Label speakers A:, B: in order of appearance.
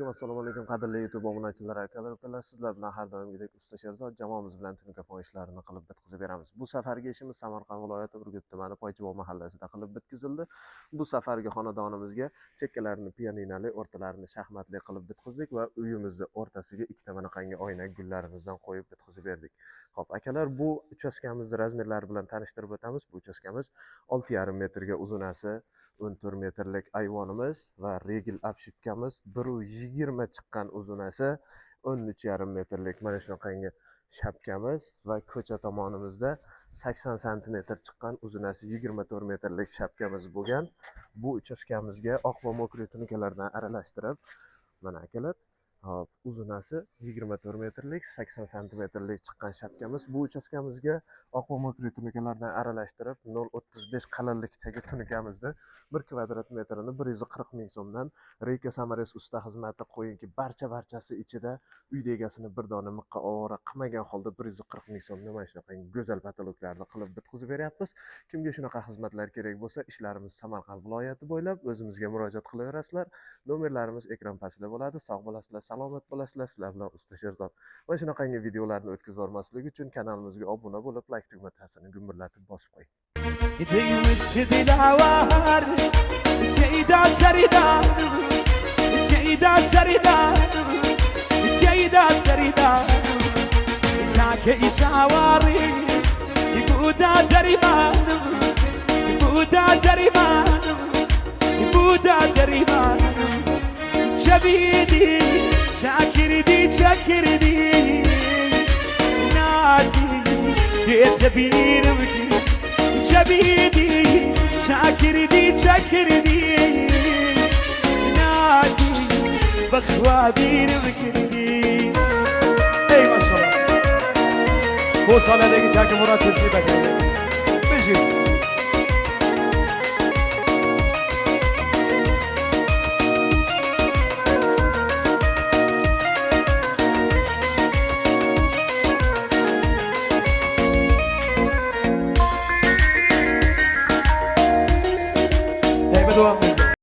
A: Assalomu alaykum qadrli YouTube obunachilar, akalar, ukalar. Sizlar bilan har doimgidek Usta Sherzod jamoamiz bilan tun kafon ishlarini qilib bitkazib beramiz. Bu safargi ishimiz Samarqand viloyati Urgut tumani Poychivon mahallasida qilib bitkazildi. Bu safargi xonadonimizga chekkalarini pianinali, o'rtalarini shaxmatli qilib bitkazdik va uyimizni o'rtasiga ikkita bunaqangi oyna gullarimizdan qo'yib bitkazib berdik. Xo'p, akalar, bu uchastkamizni razmerlari bilan tanishtirib o'tamiz. Bu uchastkamiz 6,5 metrga uzunasi, 14 metrlik ayvonimiz va regil apshipkamiz, 120 chiqqan uzunasi, 13,5 metrlik mana shunaqangi shapkamiz va ko'cha tomonimizda 80 sm chiqqan uzunasi 24 metrlik shapkamiz bo'lgan. Bu uchastkamizga oq va mokriy tunukalardan aralashtirib, mana akalar, hop, uzunasi 24 metrlik 80 sm chiqqan shapkamiz. Bu uchastkamizga oq va mokriy tunukalardan aralashtirib 0,35 qalinlikdagi tunukamizni 1 kvadrat metrini 140 ming so'mdan Reyka Samares usta xizmati qo'yingki, barchasi ichida uyda egasini bir dona miqqa ovora qilmagan holda 140 ming so'mdan mana shunaqa go'zal patologlarni qilib bitkazib beryapmiz. Kimga shunaqa xizmatlar kerak bo'lsa, ishlarimiz Samarqand viloyati bo'ylab o'zimizga murojaat qilaverasizlar. Nomerlarimiz ekran pastida bo'ladi. Sog' bo'lasizlar, salomat bo'lasizlar. Sizlar bilan Usta Sherzod. Va shunaqangi videolarni o'tkazib yubormaslik uchun kanalimizga obuna bo'lib, like tugmachasini gumburlatib bosib qo'ying.
B: جبيدي شاكردي نادي بخوابي نبكردي. اي ما شاء الله وصل هذاك تاك مرات تجيبك بجي